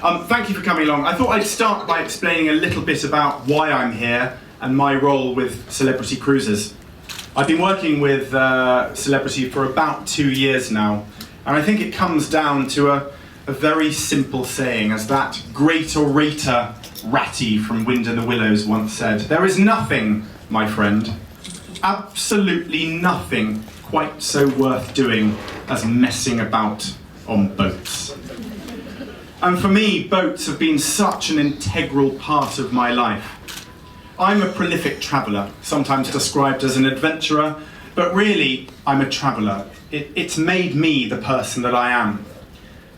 Thank you for coming along. I thought I'd start by explaining a little bit about why I'm here and my role with Celebrity Cruises. I've been working with Celebrity for about 2 years now, and I think it comes down to a very simple saying, as that great orator Ratty from Wind in the Willows once said: "There is nothing, my friend, absolutely nothing quite so worth doing as messing about on boats." And for me, boats have been such an integral part of my life. I'm a prolific traveller, sometimes described as an adventurer, but really I'm a traveller. It's made me the person that I am.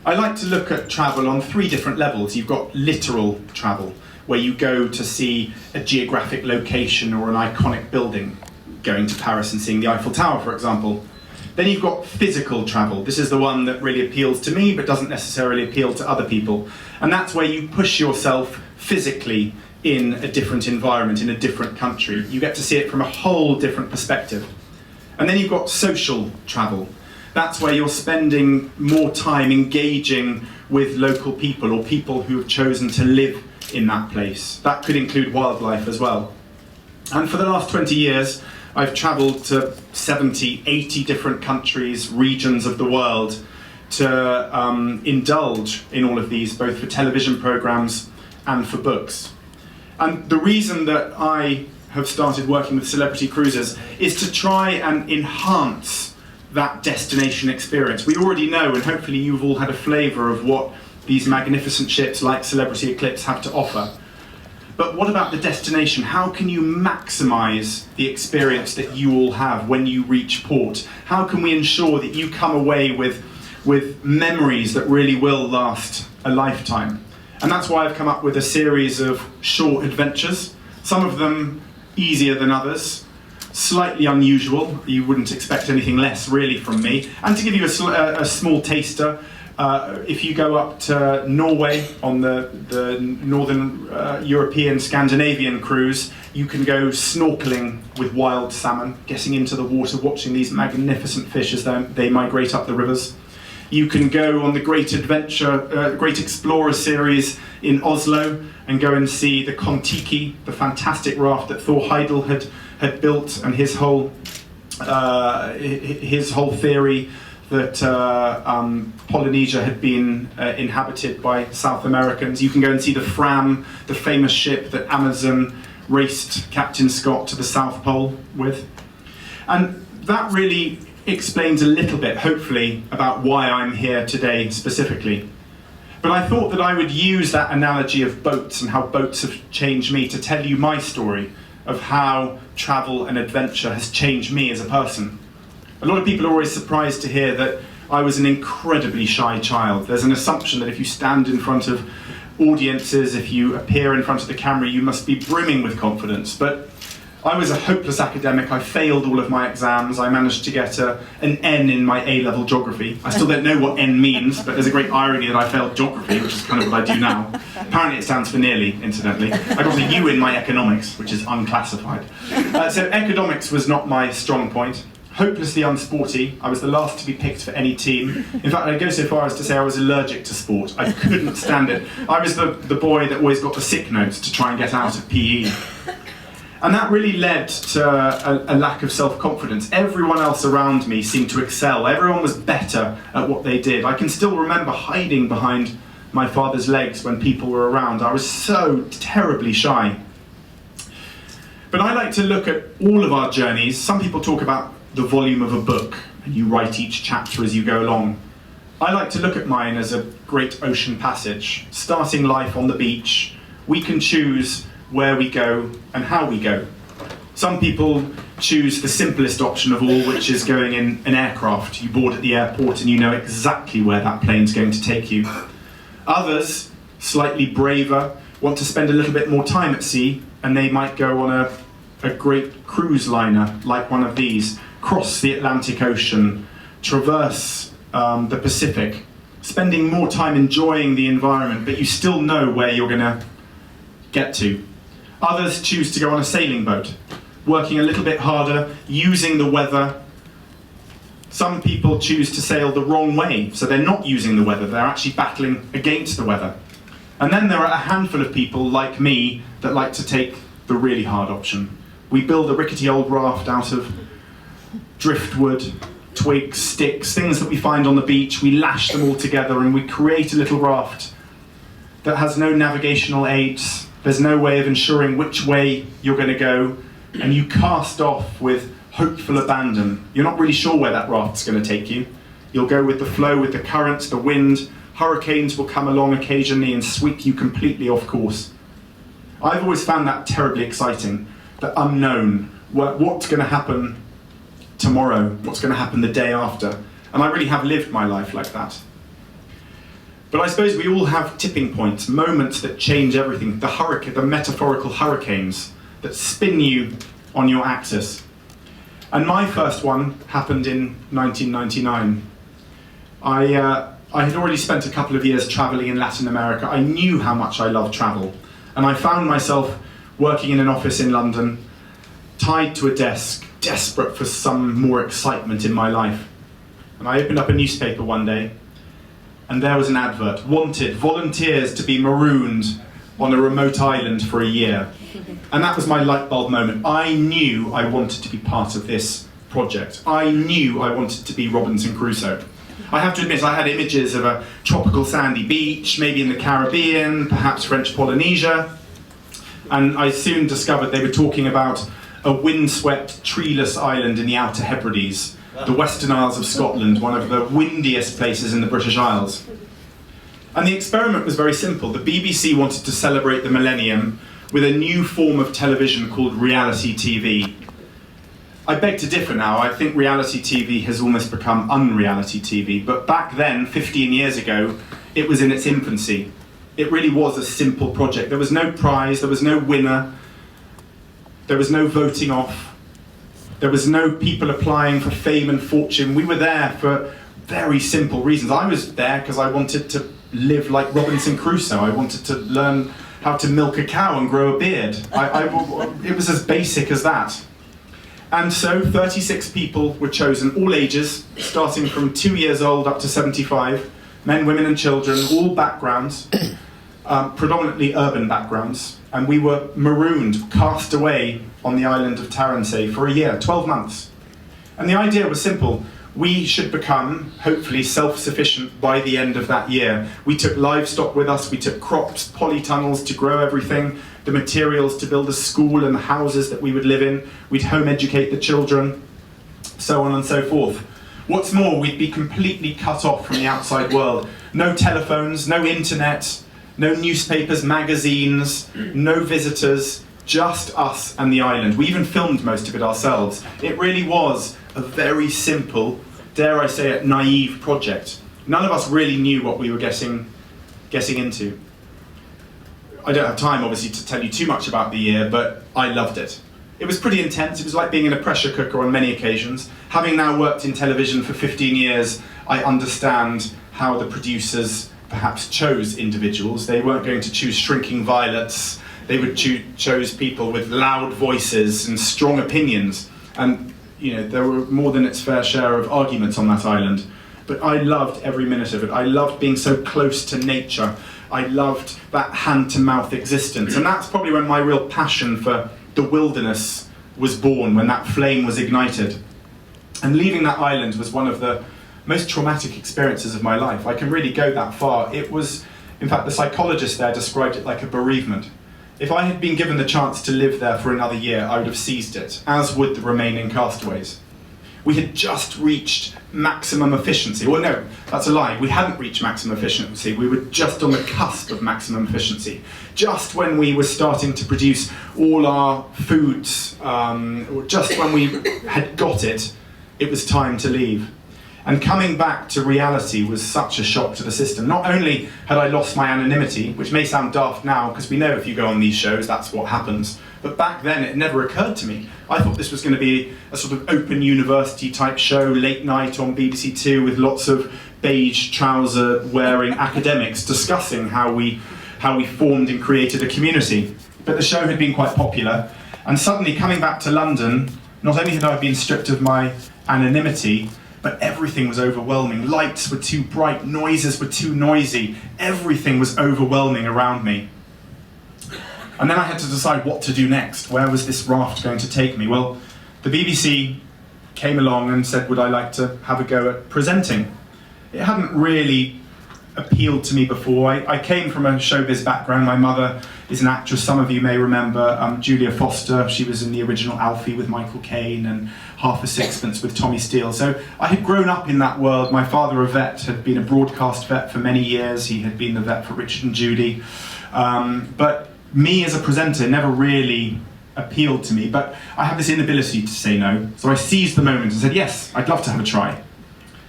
I like to look at travel on 3 different levels. You've got literal travel, where you go to see a geographic location or an iconic building, going to Paris and seeing the Eiffel Tower, for example. Then you've got physical travel. This is the one that really appeals to me, but doesn't necessarily appeal to other people. And that's where you push yourself physically in a different environment, in a different country. You get to see it from a whole different perspective. And then you've got social travel. That's where you're spending more time engaging with local people or people who have chosen to live in that place. That could include wildlife as well. And for the last 20 years, I've travelled to 70, 80 different countries, regions of the world, to indulge in all of these, both for television programmes and for books. And the reason that I have started working with Celebrity Cruises is to try and enhance that destination experience. We already know, and hopefully you've all had a flavour of what these magnificent ships like Celebrity Eclipse have to offer. But what about the destination? How can you maximise the experience that you all have when you reach port? How can we ensure that you come away with memories that really will last a lifetime? And that's why I've come up with a series of short adventures, some of them easier than others, slightly unusual. You wouldn't expect anything less really from me. And to give you a small taster, if you go up to Norway on the northern European Scandinavian cruise, you can go snorkeling with wild salmon, getting into the water, watching these magnificent fish as they migrate up the rivers. You can go on the Great Explorer series in Oslo and go and see the Kon-Tiki, the fantastic raft that Thor Heyerdahl had built, and his whole theory that Polynesia had been inhabited by South Americans. You can go and see the Fram, the famous ship that Amazon raced Captain Scott to the South Pole with. And that really explains a little bit, hopefully, about why I'm here today specifically. But I thought that I would use that analogy of boats and how boats have changed me to tell you my story of how travel and adventure has changed me as a person. A lot of people are always surprised to hear that I was an incredibly shy child. There's an assumption that if you stand in front of audiences, if you appear in front of the camera, you must be brimming with confidence. But I was a hopeless academic. I failed all of my exams. I managed to get an N in my A-level geography. I still don't know what N means, but there's a great irony that I failed geography, which is kind of what I do now. Apparently it stands for nearly, incidentally. I got a U in my economics, which is unclassified. So economics was not my strong point. Hopelessly unsporty. I was the last to be picked for any team. In fact, I'd go so far as to say I was allergic to sport. I couldn't stand it. I was the boy that always got the sick notes to try and get out of PE. And that really led to a lack of self-confidence. Everyone else around me seemed to excel. Everyone was better at what they did. I can still remember hiding behind my father's legs when people were around. I was so terribly shy. But I like to look at all of our journeys. Some people talk about the volume of a book, and you write each chapter as you go along. I like to look at mine as a great ocean passage. Starting life on the beach, we can choose where we go and how we go. Some people choose the simplest option of all, which is going in an aircraft. You board at the airport and you know exactly where that plane's going to take you. Others, slightly braver, want to spend a little bit more time at sea, and they might go on a great cruise liner like one of these, cross the Atlantic Ocean, traverse the Pacific, spending more time enjoying the environment, but you still know where you're going to get to. Others choose to go on a sailing boat, working a little bit harder, using the weather. Some people choose to sail the wrong way, so they're not using the weather, they're actually battling against the weather. And then there are a handful of people like me that like to take the really hard option. We build a rickety old raft out of driftwood, twigs, sticks, things that we find on the beach. We lash them all together and we create a little raft that has no navigational aids. There's no way of ensuring which way you're going to go, and you cast off with hopeful abandon. You're not really sure where that raft's going to take you. You'll go with the flow, with the current, the wind. Hurricanes will come along occasionally and sweep you completely off course. I've always found that terribly exciting, the unknown, what's going to happen tomorrow, what's going to happen the day after. And I really have lived my life like that. But I suppose we all have tipping points, moments that change everything, the metaphorical hurricanes that spin you on your axis. And my first one happened in 1999. I had already spent a couple of years traveling in Latin America. I knew how much I loved travel. And I found myself working in an office in London, tied to a desk, desperate for some more excitement in my life. And I opened up a newspaper one day, and there was an advert, wanted volunteers to be marooned on a remote island for a year. And that was my light bulb moment. I knew I wanted to be part of this project. I knew I wanted to be Robinson Crusoe. I have to admit, I had images of a tropical sandy beach, maybe in the Caribbean, perhaps French Polynesia. And I soon discovered they were talking about a windswept, treeless island in the Outer Hebrides, the Western Isles of Scotland, one of the windiest places in the British Isles. And the experiment was very simple. The BBC wanted to celebrate the millennium with a new form of television called reality TV. I beg to differ now. I think reality TV has almost become unreality TV, but back then, 15 years ago, it was in its infancy. It really was a simple project. There was no prize, there was no winner, there was no voting off, there was no people applying for fame and fortune. We were there for very simple reasons. I was there because I wanted to live like Robinson Crusoe. I wanted to learn how to milk a cow and grow a beard. It was as basic as that. And so 36 people were chosen, all ages, starting from 2 years old up to 75, men, women and children, all backgrounds, predominantly urban backgrounds. And we were marooned, cast away on the island of Tarrantay for a year, 12 months. And the idea was simple. We should become, hopefully, self-sufficient by the end of that year. We took livestock with us, we took crops, polytunnels to grow everything, the materials to build a school and the houses that we would live in. We'd home educate the children, so on and so forth. What's more, we'd be completely cut off from the outside world. No telephones, no internet, no newspapers, magazines, no visitors, just us and the island. We even filmed most of it ourselves. It really was a very simple, dare I say it, naive project. None of us really knew what we were getting into. I don't have time, obviously, to tell you too much about the year, but I loved it. It was pretty intense. It was like being in a pressure cooker on many occasions. Having now worked in television for 15 years, I understand how the producers perhaps chose individuals. They weren't going to choose shrinking violets. They would chose people with loud voices and strong opinions. And there were more than its fair share of arguments on that island. But I loved every minute of it. I loved being so close to nature. I loved that hand-to-mouth existence. And that's probably when my real passion for the wilderness was born, when that flame was ignited. And leaving that island was one of the most traumatic experiences of my life. I can really go that far. It was, in fact, the psychologist there described it like a bereavement. If I had been given the chance to live there for another year, I would have seized it, as would the remaining castaways. We had just reached maximum efficiency. Well, no, that's a lie. We hadn't reached maximum efficiency. We were just on the cusp of maximum efficiency. Just when we were starting to produce all our foods, or just when we had got it, it was time to leave. And coming back to reality was such a shock to the system. Not only had I lost my anonymity, which may sound daft now, because we know if you go on these shows, that's what happens. But back then, it never occurred to me. I thought this was going to be a sort of open university type show, late night on BBC Two, with lots of beige trouser wearing academics discussing how we formed and created a community. But the show had been quite popular. And suddenly coming back to London, not only had I been stripped of my anonymity, but everything was overwhelming. Lights were too bright, noises were too noisy, everything was overwhelming around me. And then I had to decide what to do next. Where was this raft going to take me? Well, the BBC came along and said, would I like to have a go at presenting? It hadn't really appealed to me before. I came from a showbiz background. My mother is an actress. Some of you may remember Julia Foster. She was in the original Alfie with Michael Caine and Half a Sixpence with Tommy Steele. So I had grown up in that world. My father, a vet, had been a broadcast vet for many years. He had been the vet for Richard and Judy. But me as a presenter never really appealed to me, but I had this inability to say no. So I seized the moment and said, yes, I'd love to have a try.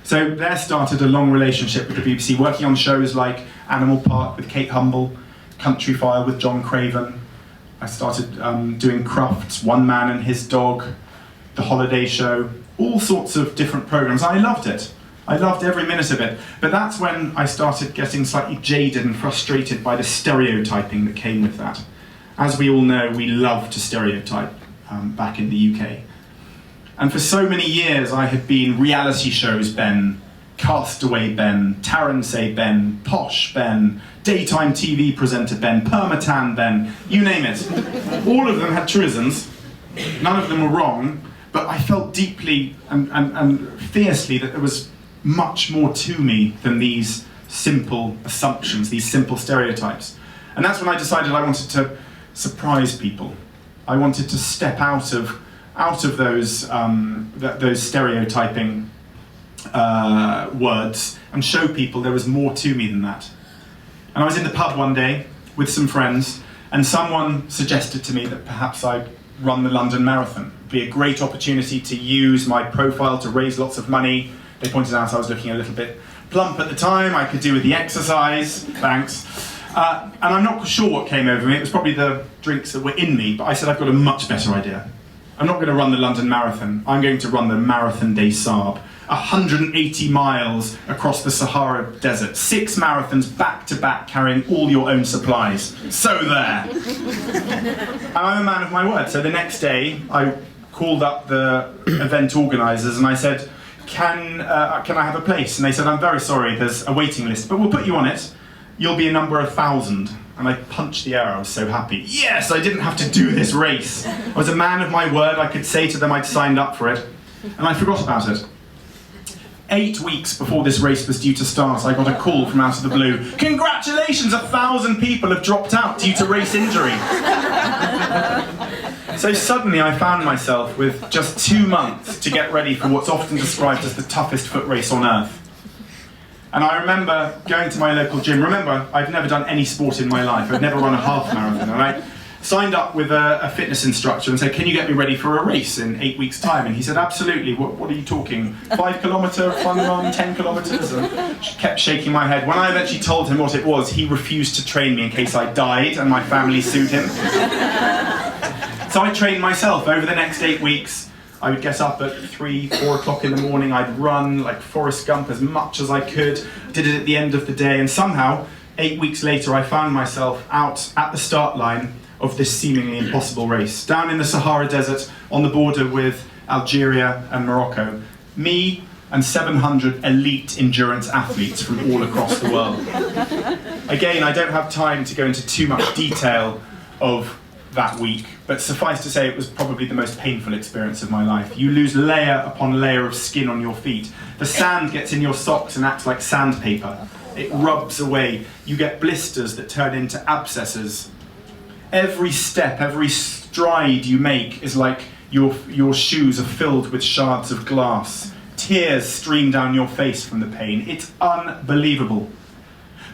So there started a long relationship with the BBC, working on shows like Animal Park with Kate Humble, Country File with John Craven. I started doing Crufts, One Man and His Dog, The Holiday Show, all sorts of different programs. I loved it. I loved every minute of it. But that's when I started getting slightly jaded and frustrated by the stereotyping that came with that. As we all know, we love to stereotype back in the UK. And for so many years, I had been reality shows Ben, Castaway Ben, Tarrant Ben, Posh Ben, daytime TV presenter Ben, Permatan Ben, you name it. All of them had truisms. None of them were wrong, but I felt deeply and fiercely that there was much more to me than these simple assumptions, these simple stereotypes. And that's when I decided I wanted to surprise people. I wanted to step out of those stereotyping words and show people there was more to me than that. And I was in the pub one day with some friends, and someone suggested to me that perhaps I'd run the London Marathon. It'd be a great opportunity to use my profile to raise lots of money. They pointed out I was looking a little bit plump at the time. I could do with the exercise, thanks. And I'm not sure what came over me. It was probably the drinks that were in me, but I said I've got a much better idea. I'm not going to run the London Marathon. I'm going to run the Marathon des Sables. 180 miles across the Sahara desert. 6 marathons back to back, carrying all your own supplies. So there. And I'm a man of my word. So the next day, I called up the event organisers and I said, can I have a place? And they said, I'm very sorry, there's a waiting list, but we'll put you on it. You'll be a number 1,000. And I punched the air, I was so happy. Yes, I didn't have to do this race. I was a man of my word, I could say to them I'd signed up for it. And I forgot about it. 8 weeks before this race was due to start, I got a call from out of the blue. Congratulations, 1,000 people have dropped out due to race injury. So suddenly I found myself with just 2 months to get ready for what's often described as the toughest foot race on earth. And I remember going to my local gym. Remember, I've never done any sport in my life. I've never run a half marathon. And I signed up with a fitness instructor and said, can you get me ready for a race in 8 weeks' time? And he said, absolutely. What are you talking? 5 kilometre fun run, 10 kilometres? And she kept shaking my head. When I eventually told him what it was, he refused to train me in case I died and my family sued him. So I trained myself over the next 8 weeks. I would get up at 3, 4 o'clock in the morning, I'd run like Forrest Gump as much as I could, did it at the end of the day, and somehow, 8 weeks later, I found myself out at the start line of this seemingly impossible race, down in the Sahara Desert, on the border with Algeria and Morocco. Me and 700 elite endurance athletes from all across the world. Again, I don't have time to go into too much detail of that week, but suffice to say it was probably the most painful experience of my life. You lose layer upon layer of skin on your feet. The sand gets in your socks and acts like sandpaper. It rubs away. You get blisters that turn into abscesses. Every step, every stride you make is like your shoes are filled with shards of glass. Tears stream down your face from the pain. It's unbelievable.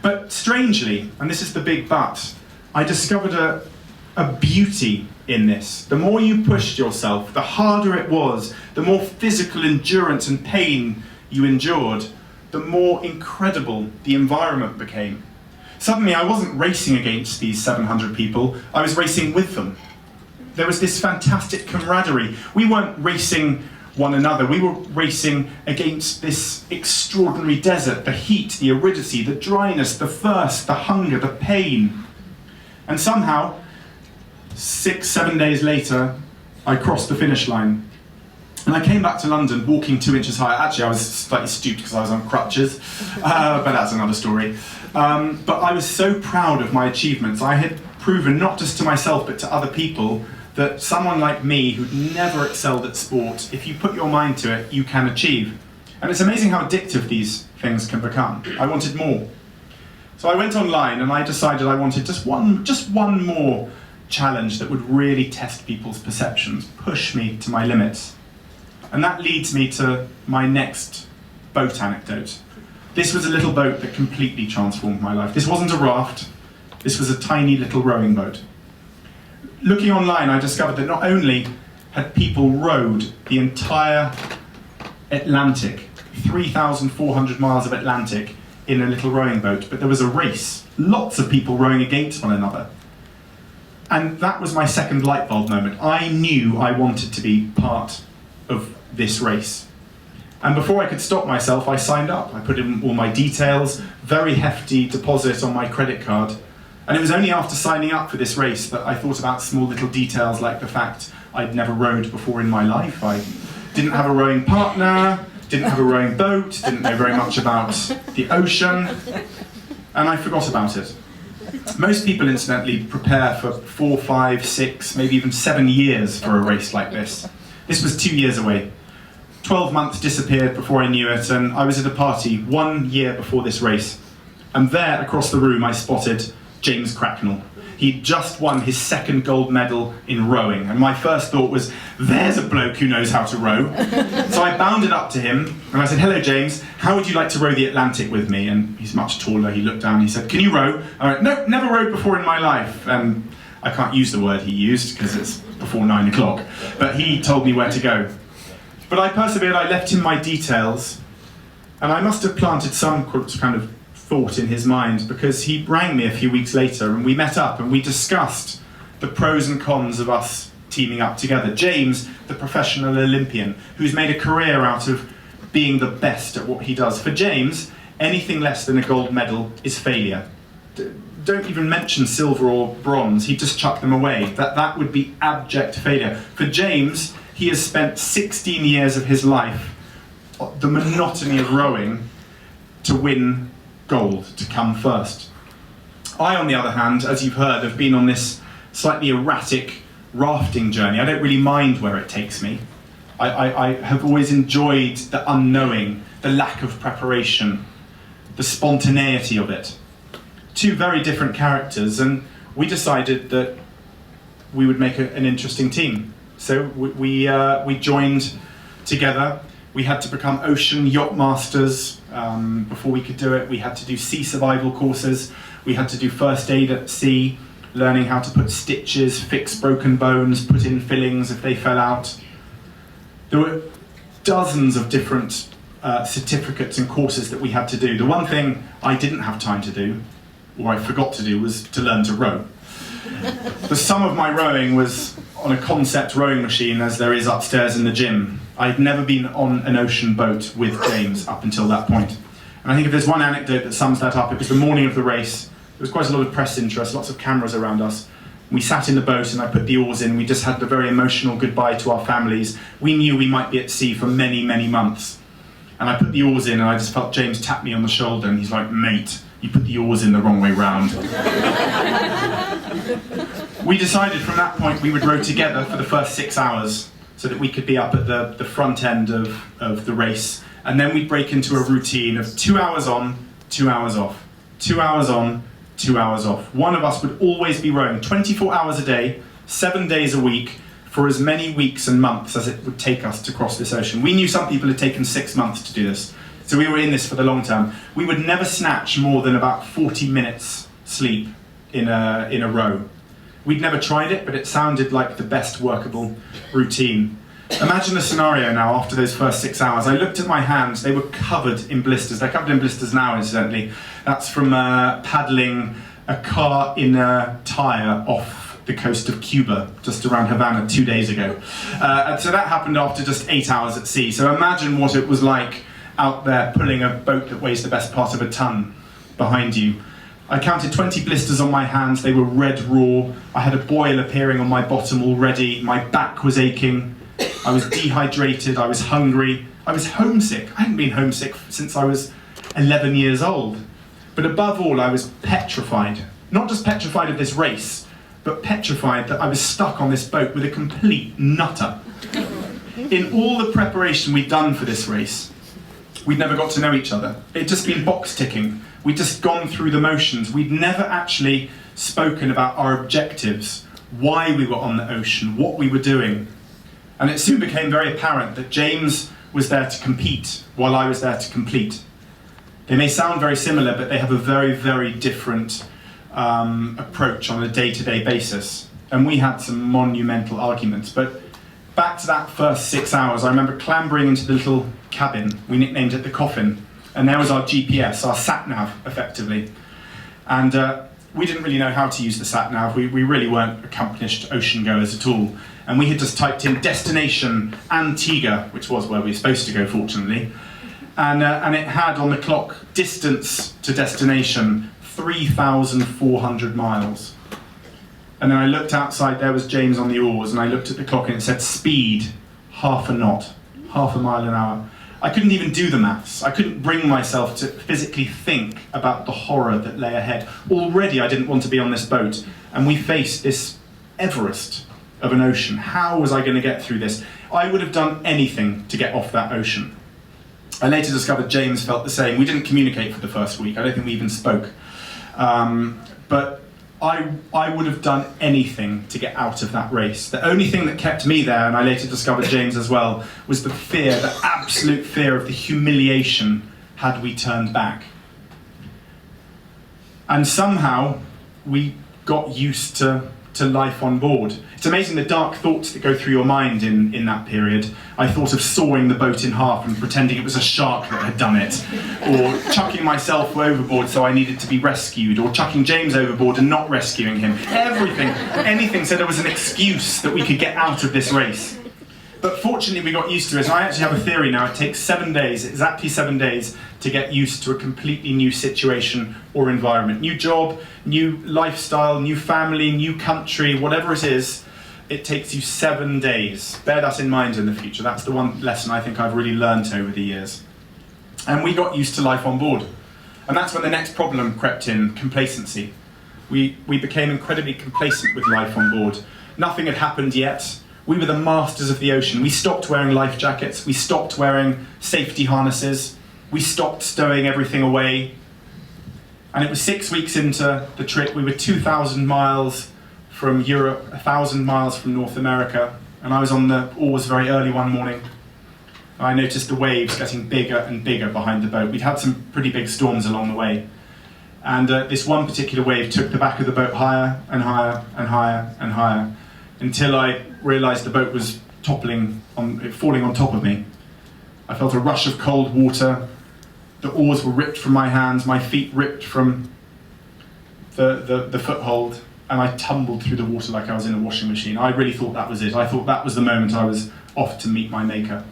But strangely, and this is the big but, I discovered a beauty in this. The more you pushed yourself, the harder it was, the more physical endurance and pain you endured, the more incredible the environment became. Suddenly I wasn't racing against these 700 people, I was racing with them. There was this fantastic camaraderie. We weren't racing one another, we were racing against this extraordinary desert, the heat, the aridity, the dryness, the thirst, the hunger, the pain. And somehow, 6, 7 days later, I crossed the finish line. And I came back to London walking 2 inches higher. Actually, I was slightly stooped because I was on crutches, but that's another story. But I was so proud of my achievements. I had proven, not just to myself, but to other people, that someone like me who'd never excelled at sport, if you put your mind to it, you can achieve. And it's amazing how addictive these things can become. I wanted more. So I went online and I decided I wanted just one more challenge that would really test people's perceptions, push me to my limits. And that leads me to my next boat anecdote. This was a little boat that completely transformed my life. This wasn't a raft, this was a tiny little rowing boat. Looking online, I discovered that not only had people rowed the entire Atlantic, 3,400 miles of Atlantic in a little rowing boat, but there was a race, lots of people rowing against one another. And that was my second light bulb moment. I knew I wanted to be part of this race. And before I could stop myself, I signed up. I put in all my details, very hefty deposit on my credit card. And it was only after signing up for this race that I thought about small little details like the fact I'd never rowed before in my life. I didn't have a rowing partner, didn't have a rowing boat, didn't know very much about the ocean, and I forgot about it. Most people, incidentally, prepare for 4, 5, 6, maybe even 7 years for a race like this. This was 2 years away. 12 months disappeared before I knew it, and I was at a party 1 year before this race. And there, across the room, I spotted James Cracknell. He'd just won his second gold medal in rowing, and my first thought was, there's a bloke who knows how to row. So I bounded up to him, and I said, hello James, how would you like to row the Atlantic with me? And he's much taller, he looked down, he said, can you row? I went, no, never rowed before in my life. And I can't use the word he used, because it's before 9 o'clock, but he told me where to go. But I persevered, I left him my details, and I must have planted some kind of thought in his mind, because he rang me a few weeks later and we met up and we discussed the pros and cons of us teaming up together. James, the professional Olympian, who's made a career out of being the best at what he does. For James, anything less than a gold medal is failure. Don't even mention silver or bronze, he'd just chuck them away. That would be abject failure. For James, he has spent 16 years of his life, the monotony of rowing, to win gold, to come first. I, on the other hand, as you've heard, have been on this slightly erratic rafting journey. I don't really mind where it takes me. I have always enjoyed the unknowing, the lack of preparation, the spontaneity of it. Two very different characters, and we decided that we would make an interesting team. So we joined together. We had to become ocean yacht masters before we could do it. We had to do sea survival courses. We had to do first aid at sea, learning how to put stitches, fix broken bones, put in fillings if they fell out. There were dozens of different certificates and courses that we had to do. The one thing I didn't have time to do, or I forgot to do, was to learn to row. The sum of my rowing was on a concept rowing machine as there is upstairs in the gym. I'd never been on an ocean boat with James up until that point. And I think if there's one anecdote that sums that up, it was the morning of the race. There was quite a lot of press interest, lots of cameras around us. We sat in the boat and I put the oars in. We just had a very emotional goodbye to our families. We knew we might be at sea for many, many months. And I put the oars in and I just felt James tap me on the shoulder and he's like, mate, you put the oars in the wrong way round. We decided from that point we would row together for the first 6 hours so that we could be up at the front end of the race. And then we'd break into a routine of 2 hours on, 2 hours off. 2 hours on, 2 hours off. One of us would always be rowing 24 hours a day, 7 days a week, for as many weeks and months as it would take us to cross this ocean. We knew some people had taken 6 months to do this, so we were in this for the long term. We would never snatch more than about 40 minutes sleep in a row. We'd never tried it, but it sounded like the best workable routine. Imagine a scenario now after those first 6 hours. I looked at my hands, they were covered in blisters. They're covered in blisters now, incidentally. That's from paddling a car in a tyre off the coast of Cuba, just around Havana 2 days ago. And so that happened after just 8 hours at sea. So imagine what it was like out there pulling a boat that weighs the best part of a ton behind you. I counted 20 blisters on my hands, they were red raw. I had a boil appearing on my bottom already, my back was aching. I was dehydrated, I was hungry, I was homesick. I hadn't been homesick since I was 11 years old. But above all, I was petrified. Not just petrified of this race, but petrified that I was stuck on this boat with a complete nutter. In all the preparation we'd done for this race, we'd never got to know each other. It'd just been box ticking. We'd just gone through the motions. We'd never actually spoken about our objectives, why we were on the ocean, what we were doing. And it soon became very apparent that James was there to compete while I was there to complete. They may sound very similar, but they have a very, very different approach on a day-to-day basis. And we had some monumental arguments. But back to that first 6 hours, I remember clambering into the little cabin. We nicknamed it the coffin. And there was our GPS, our sat-nav, effectively. And we didn't really know how to use the sat-nav. We really weren't accomplished ocean goers at all. And we had just typed in destination Antigua, which was where we were supposed to go, fortunately. And it had on the clock distance to destination 3,400 miles. And then I looked outside, there was James on the oars, and I looked at the clock and it said speed, half a knot, half a mile an hour. I couldn't even do the maths. I couldn't bring myself to physically think about the horror that lay ahead. Already I didn't want to be on this boat, and we faced this Everest of an ocean. How was I going to get through this? I would have done anything to get off that ocean. I later discovered James felt the same. We didn't communicate for the first week. I don't think we even spoke. But I would have done anything to get out of that race. The only thing that kept me there, and I later discovered James as well, was the fear, the absolute fear of the humiliation had we turned back. And somehow we got used to life on board. It's amazing the dark thoughts that go through your mind in that period. I thought of sawing the boat in half and pretending it was a shark that had done it, or chucking myself overboard so I needed to be rescued, or chucking James overboard and not rescuing him. Everything, anything said there was an excuse that we could get out of this race. But fortunately we got used to it, and I actually have a theory now. It takes 7 days, exactly 7 days, to get used to a completely new situation or environment. New job, new lifestyle, new family, new country, whatever it is, it takes you 7 days. Bear that in mind in the future. That's the one lesson I think I've really learnt over the years. And we got used to life on board. And that's when the next problem crept in, complacency. We became incredibly complacent with life on board. Nothing had happened yet. We were the masters of the ocean. We stopped wearing life jackets. We stopped wearing safety harnesses. We stopped stowing everything away. And it was 6 weeks into the trip. We were 2,000 miles from Europe, 1,000 miles from North America. And I was on the oars very early one morning. I noticed the waves getting bigger and bigger behind the boat. We'd had some pretty big storms along the way. And this one particular wave took the back of the boat higher and higher and higher and higher, until I realised the boat was falling on top of me. I felt a rush of cold water. The oars were ripped from my hands, my feet ripped from the foothold, and I tumbled through the water like I was in a washing machine. I really thought that was it. I thought that was the moment I was off to meet my maker.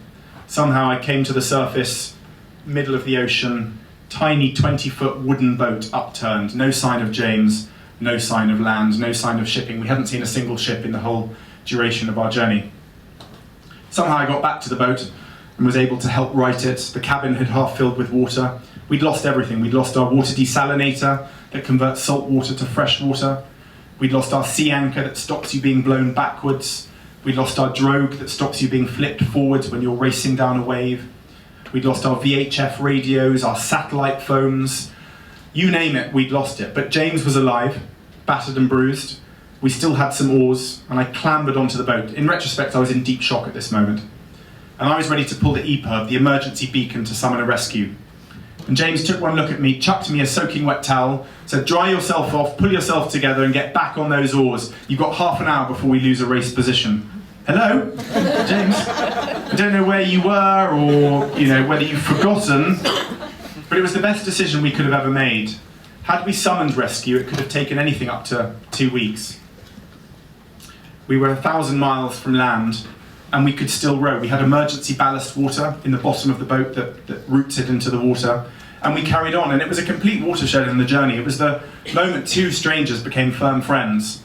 Somehow I came to the surface, middle of the ocean, tiny 20-foot wooden boat upturned, no sign of James, no sign of land, no sign of shipping. We hadn't seen a single ship in the whole duration of our journey. Somehow I got back to the boat and was able to help right it. The cabin had half filled with water. We'd lost everything. We'd lost our water desalinator that converts salt water to fresh water. We'd lost our sea anchor that stops you being blown backwards. We'd lost our drogue that stops you being flipped forwards when you're racing down a wave. We'd lost our VHF radios, our satellite phones. You name it, we'd lost it. But James was alive, battered and bruised. We still had some oars, and I clambered onto the boat. In retrospect, I was in deep shock at this moment. And I was ready to pull the EPIRB, the emergency beacon, to summon a rescue. And James took one look at me, chucked me a soaking wet towel, said, dry yourself off, pull yourself together and get back on those oars. You've got half an hour before we lose a race position. Hello? James? I don't know where you were or, whether you've forgotten, but it was the best decision we could have ever made. Had we summoned rescue, it could have taken anything up to 2 weeks. We were 1,000 miles from land, and we could still row. We had emergency ballast water in the bottom of the boat that rooted into the water, and we carried on, and it was a complete watershed in the journey. It was the moment two strangers became firm friends.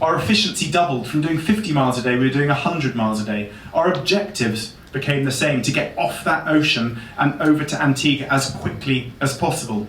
Our efficiency doubled. From doing 50 miles a day, we were doing 100 miles a day. Our objectives became the same, to get off that ocean and over to Antigua as quickly as possible.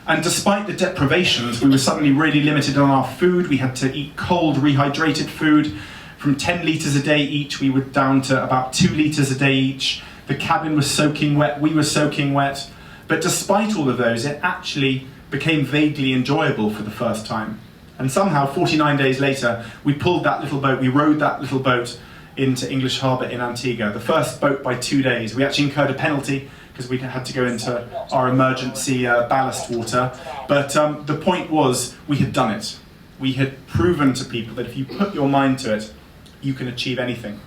And despite the deprivations, we were suddenly really limited on our food. We had to eat cold, rehydrated food. From 10 litres a day each, we were down to about 2 litres a day each. The cabin was soaking wet, we were soaking wet. But despite all of those, it actually became vaguely enjoyable for the first time. And somehow, 49 days later, we pulled that little boat, we rowed that little boat into English Harbour in Antigua, the first boat by 2 days. We actually incurred a penalty because we had to go into our emergency ballast water. But the point was, we had done it. We had proven to people that if you put your mind to it, you can achieve anything.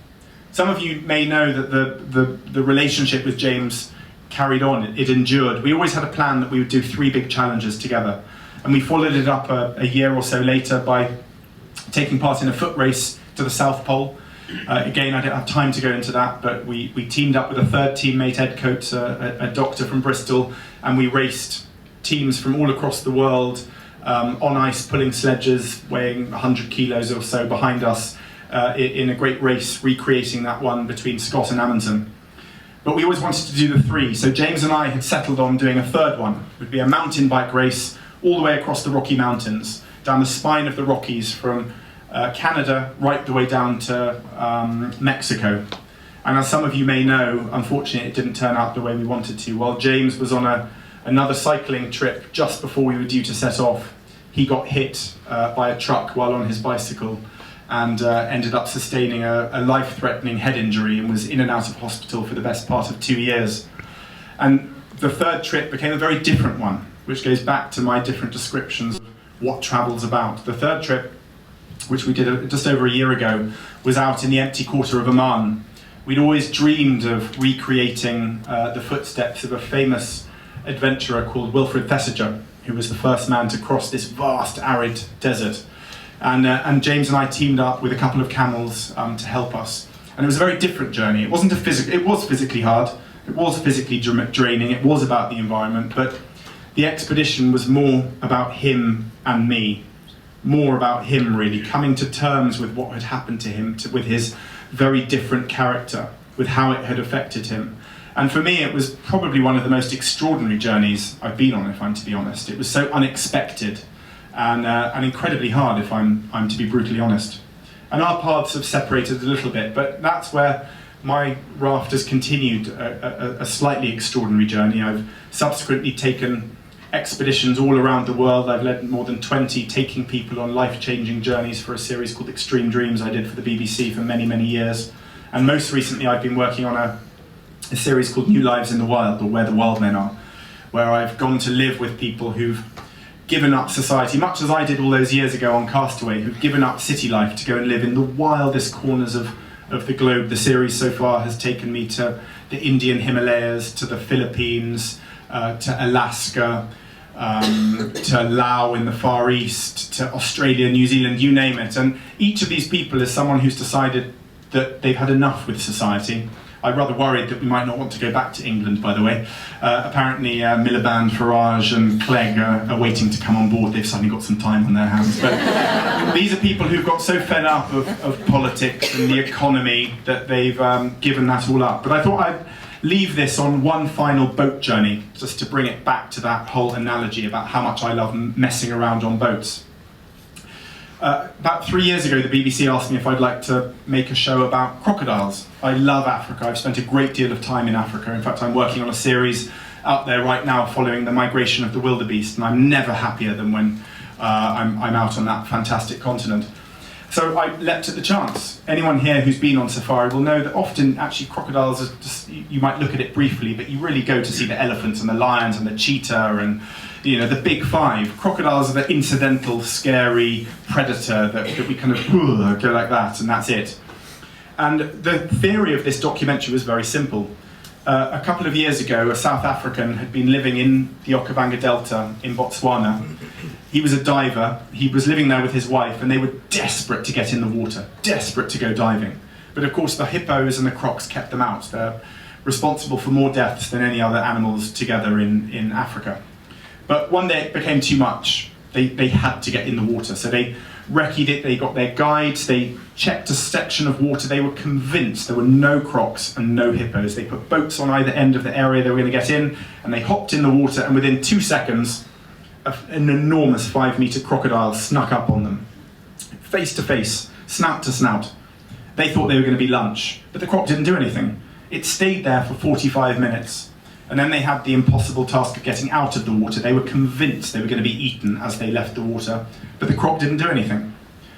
Some of you may know that the relationship with James carried on, it endured. We always had a plan that we would do 3 big challenges together. And we followed it up a year or so later by taking part in a foot race to the South Pole. Again, I don't have time to go into that, but we teamed up with a third teammate, Ed Coates, a doctor from Bristol, and we raced teams from all across the world on ice, pulling sledges weighing 100 kilos or so behind us in a great race, recreating that one between Scott and Amundsen. But we always wanted to do the 3, so James and I had settled on doing a third one. It would be a mountain bike race all the way across the Rocky Mountains, down the spine of the Rockies from Canada right the way down to Mexico. And as some of you may know, unfortunately it didn't turn out the way we wanted to. While James was on another cycling trip just before we were due to set off, he got hit by a truck while on his bicycle and ended up sustaining a life-threatening head injury and was in and out of hospital for the best part of 2 years. And the third trip became a very different one, which goes back to my different descriptions of what travel's about. The third trip, which we did just over a year ago, was out in the empty quarter of Oman. We'd always dreamed of recreating the footsteps of a famous adventurer called Wilfred Thesiger, who was the first man to cross this vast arid desert. And James and I teamed up with a couple of camels to help us. And it was a very different journey. It wasn't it was physically hard, it was physically draining, it was about the environment, but the expedition was more about him and me. More about him, really, coming to terms with what had happened to him, with his very different character, with how it had affected him. And for me, it was probably one of the most extraordinary journeys I've been on, if I'm to be honest. It was so unexpected and incredibly hard, if I'm to be brutally honest. And our paths have separated a little bit, but that's where my raft has continued a slightly extraordinary journey. I've subsequently taken expeditions all around the world. I've led more than 20, taking people on life-changing journeys for a series called Extreme Dreams I did for the BBC for many, many years. And most recently I've been working on a series called New Lives in the Wild, or Where the Wild Men Are, where I've gone to live with people who've given up society, much as I did all those years ago on Castaway, who've given up city life to go and live in the wildest corners of the globe. The series so far has taken me to the Indian Himalayas, to the Philippines, to Alaska, to Laos in the Far East, to Australia, New Zealand, you name it. And each of these people is someone who's decided that they've had enough with society. I'm rather worried that we might not want to go back to England, by the way. Apparently Miliband, Farage and Clegg are waiting to come on board. They've suddenly got some time on their hands. But these are people who've got so fed up of politics and the economy that they've given that all up. But I thought I'd leave this on one final boat journey, just to bring it back to that whole analogy about how much I love messing around on boats. About 3 years ago, the BBC asked me if I'd like to make a show about crocodiles. I love Africa. I've spent a great deal of time in Africa. In fact, I'm working on a series out there right now following the migration of the wildebeest, and I'm never happier than when I'm out on that fantastic continent. So I leapt at the chance. Anyone here who's been on safari will know that often actually crocodiles are just, you might look at it briefly, but you really go to see the elephants and the lions and the cheetah and the big five. Crocodiles are the incidental, scary predator that we kind of go like that, and that's it. And the theory of this documentary was very simple. A couple of years ago, a South African had been living in the Okavango Delta in Botswana. He was a diver, he was living there with his wife, and they were desperate to get in the water, desperate to go diving. But of course the hippos and the crocs kept them out. They're responsible for more deaths than any other animals together in Africa. But one day it became too much. They had to get in the water, so they recce'd it, they got their guides, they checked a section of water, they were convinced there were no crocs and no hippos. They put boats on either end of the area they were going to get in, and they hopped in the water, and within 2 seconds, an enormous 5-metre crocodile snuck up on them. Face to face, snout to snout. They thought they were going to be lunch, but the croc didn't do anything. It stayed there for 45 minutes, and then they had the impossible task of getting out of the water. They were convinced they were going to be eaten as they left the water, but the croc didn't do anything.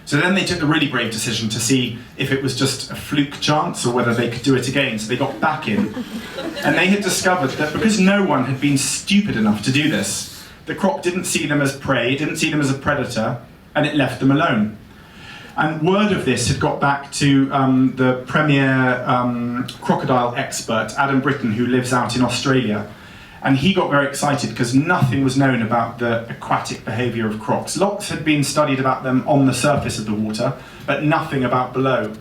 So then they took the really brave decision to see if it was just a fluke chance or whether they could do it again. So they got back in, and they had discovered that because no one had been stupid enough to do this, the croc didn't see them as prey, didn't see them as a predator, and it left them alone. And word of this had got back to the premier crocodile expert, Adam Britton, who lives out in Australia. And he got very excited because nothing was known about the aquatic behaviour of crocs. Lots had been studied about them on the surface of the water, but nothing about below.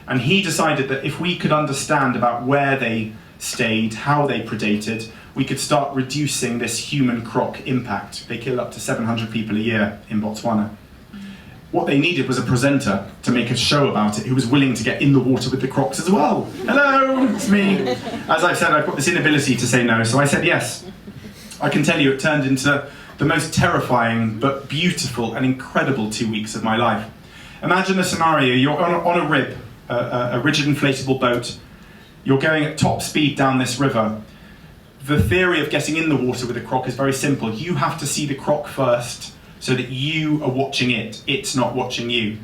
And he decided that if we could understand about where they stayed, how they predated, we could start reducing this human croc impact. They kill up to 700 people a year in Botswana. What they needed was a presenter to make a show about it who was willing to get in the water with the crocs as well. Hello, it's me. As I've said, I've got this inability to say no, so I said yes. I can tell you it turned into the most terrifying but beautiful and incredible 2 weeks of my life. Imagine a scenario, you're on a rib, a rigid inflatable boat, you're going at top speed down this river. The theory of getting in the water with a croc is very simple. You have to see the croc first, so that you are watching it, it's not watching you.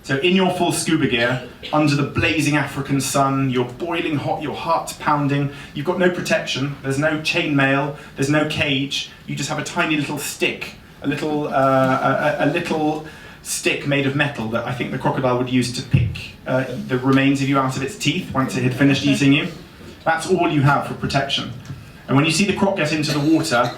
So in your full scuba gear, under the blazing African sun, you're boiling hot, your heart's pounding, you've got no protection, there's no chainmail, there's no cage, you just have a tiny little stick, a little stick made of metal that I think the crocodile would use to pick the remains of you out of its teeth once it had finished eating you. That's all you have for protection. And when you see the croc get into the water,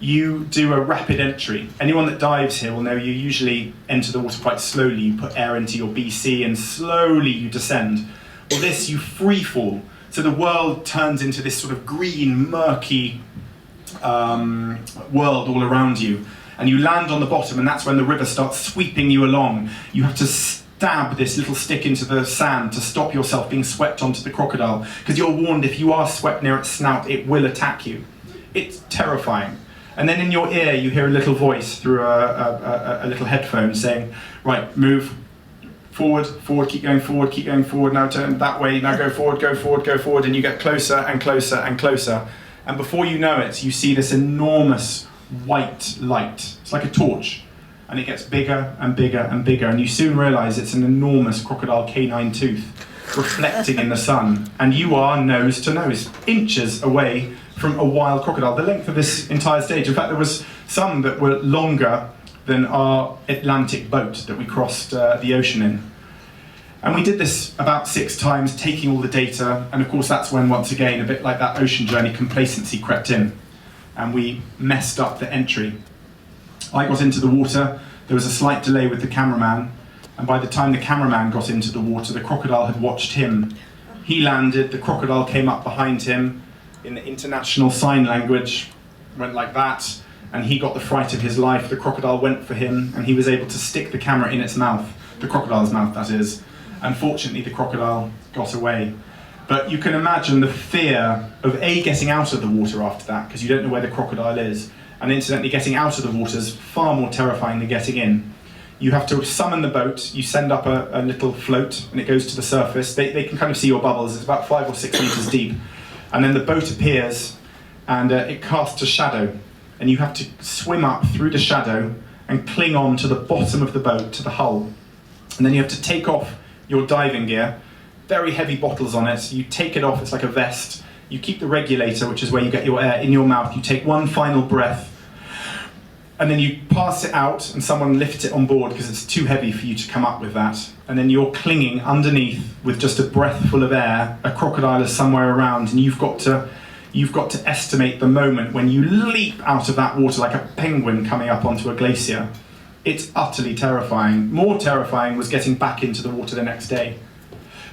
you do a rapid entry. Anyone that dives here will know you usually enter the water quite slowly. You put air into your BC and slowly you descend. Well, this, you free fall. So the world turns into this sort of green, murky world all around you. And you land on the bottom, and that's when the river starts sweeping you along. You have to stab this little stick into the sand to stop yourself being swept onto the crocodile, because you're warned if you are swept near its snout, it will attack you. It's terrifying. And then in your ear, you hear a little voice through a little headphone saying, right, move forward, forward, keep going forward, now turn that way, now go forward, go forward, go forward, and you get closer and closer and closer. And before you know it, you see this enormous white light. It's like a torch, and it gets bigger and bigger and bigger, and you soon realize it's an enormous crocodile canine tooth reflecting in the sun, and you are nose to nose, inches away from a wild crocodile, the length of this entire stage. In fact, there was some that were longer than our Atlantic boat that we crossed the ocean in. And we did this about 6 times, taking all the data, and of course that's when, once again, a bit like that ocean journey, complacency crept in, and we messed up the entry. I got into the water, there was a slight delay with the cameraman, and by the time the cameraman got into the water, the crocodile had watched him. He landed, the crocodile came up behind him, in the international sign language, went like that, and he got the fright of his life. The crocodile went for him, and he was able to stick the camera in its mouth, the crocodile's mouth, that is. Unfortunately, the crocodile got away. But you can imagine the fear of A, getting out of the water after that, because you don't know where the crocodile is, and incidentally, getting out of the water is far more terrifying than getting in. You have to summon the boat, you send up a little float, and it goes to the surface. They can kind of see your bubbles, it's about 5 or 6 meters deep. And then the boat appears, and it casts a shadow, and you have to swim up through the shadow and cling on to the bottom of the boat, to the hull. And then you have to take off your diving gear, very heavy bottles on it, you take it off, it's like a vest, you keep the regulator, which is where you get your air, in your mouth, you take one final breath, and then you pass it out, and someone lifts it on board because it's too heavy for you to come up with that. And then you're clinging underneath with just a breath full of air. A crocodile is somewhere around, and you've got to estimate the moment when you leap out of that water like a penguin coming up onto a glacier. It's utterly terrifying. More terrifying was getting back into the water the next day.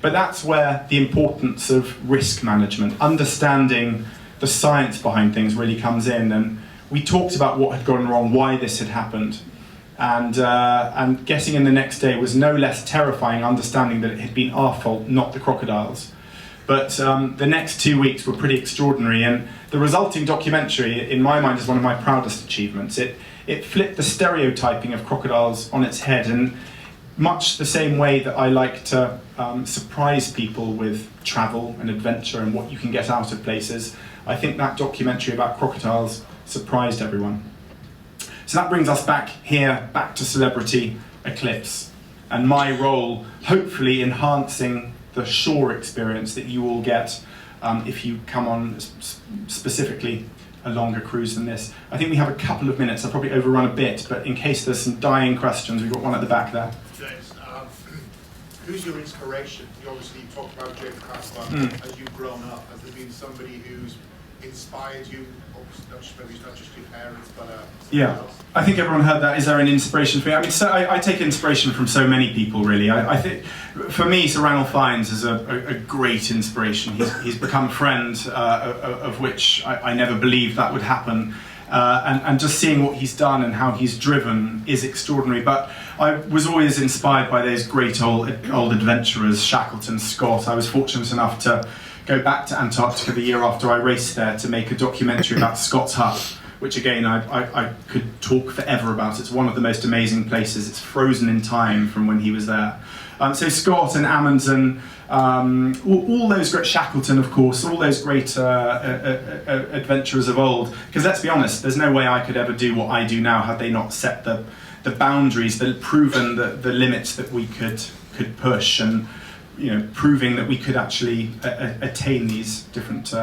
But that's where the importance of risk management, understanding the science behind things, really comes in. And we talked about what had gone wrong, why this had happened. And getting in the next day was no less terrifying, understanding that it had been our fault, not the crocodiles. But the next 2 weeks were pretty extraordinary, and the resulting documentary, in my mind, is one of my proudest achievements. It flipped the stereotyping of crocodiles on its head, and much the same way that I like to surprise people with travel and adventure and what you can get out of places, I think that documentary about crocodiles surprised everyone. So that brings us back to Celebrity Eclipse, and my role, hopefully enhancing the shore experience that you all get if you come on specifically a longer cruise than this. I think we have a couple of minutes. I'll probably overrun a bit, but in case there's some dying questions, we've got one at the back there. James, who's your inspiration? You obviously talked about James Castaway as you've grown up. Has there been somebody who's inspired you? Maybe it's not just your parents, but yeah, else? I think everyone heard that. Is there an inspiration for you? I mean, so I take inspiration from so many people, really. I think, for me, Sir Ranulph Fiennes is a great inspiration. He's become a friend, of which I never believed that would happen. And just seeing what he's done and how he's driven is extraordinary. But I was always inspired by those great old adventurers, Shackleton, Scott. I was fortunate enough to go back to Antarctica the year after I raced there to make a documentary about Scott's Hut, which again I could talk forever about. It's one of the most amazing places. It's frozen in time from when he was there. So Scott and Amundsen, all those great, Shackleton of course, all those great adventurers of old. Because let's be honest, there's no way I could ever do what I do now had they not set the boundaries, proven the limits that we could push, and proving that we could actually attain these different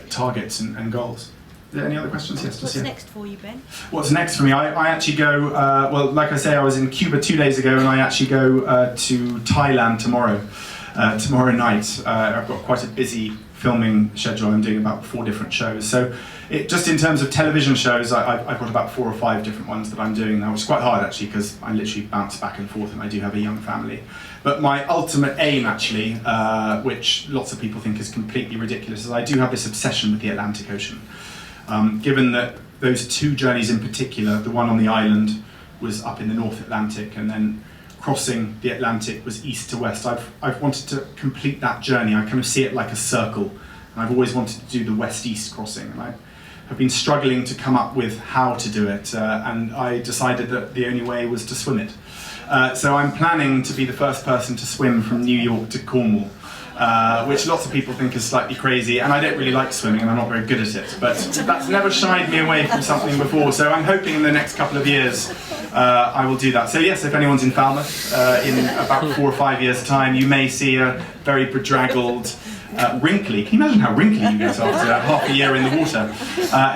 targets and goals. Are there any other questions? Yes, What's next for you, Ben? What's next for me? I actually go, well, like I say, I was in Cuba 2 days ago, and I actually go to Thailand tomorrow night. I've got quite a busy filming schedule. I'm doing about 4 different shows. So just in terms of television shows, I've got about 4 or 5 different ones that I'm doing now, which is quite hard actually, because I literally bounce back and forth, and I do have a young family. But my ultimate aim actually, which lots of people think is completely ridiculous, is I do have this obsession with the Atlantic Ocean. Given that those 2 journeys in particular, the one on the island was up in the North Atlantic, and then crossing the Atlantic was east to west, I've wanted to complete that journey. I kind of see it like a circle, and I've always wanted to do the west-east crossing, and I have been struggling to come up with how to do it, and I decided that the only way was to swim it. So I'm planning to be the first person to swim from New York to Cornwall, which lots of people think is slightly crazy, and I don't really like swimming and I'm not very good at it, but that's never shied me away from something before, so I'm hoping in the next couple of years I will do that. So yes, if anyone's in Falmouth in about 4 or 5 years' time, you may see a very bedraggled, wrinkly, can you imagine how wrinkly you get after half a year in the water?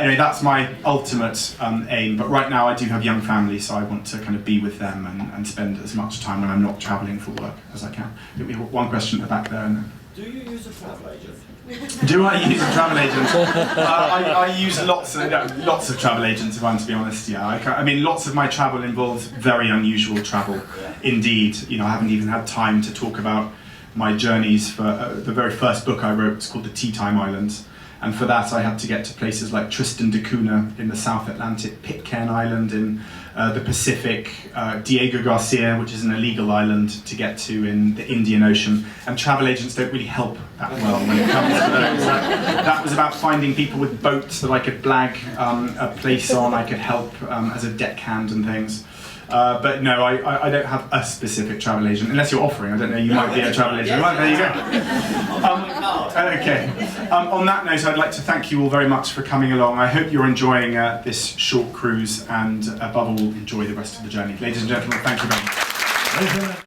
Anyway, that's my ultimate aim, but right now I do have young families, so I want to kind of be with them and spend as much time when I'm not travelling for work as I can. We have one question at the back there. And do you use a travel agent? Do I use a travel agent? I use lots of travel agents, if I'm to be honest. Yeah, I mean, lots of my travel involves very unusual travel, indeed. I haven't even had time to talk about my journeys for the very first book I wrote. It's called The Tea Time Islands, and for that I had to get to places like Tristan da Cunha in the South Atlantic, Pitcairn Island in the Pacific, Diego Garcia, which is an illegal island to get to in the Indian Ocean, and travel agents don't really help that well when it comes to those. That was about finding people with boats that I could blag a place on, I could help as a deckhand and things. But no, I don't have a specific travel agent, unless you're offering. I don't know, you might be a travel agent. Well, there you go. Okay. On that note, I'd like to thank you all very much for coming along. I hope you're enjoying this short cruise, and above all, enjoy the rest of the journey. Ladies and gentlemen, thank you very much.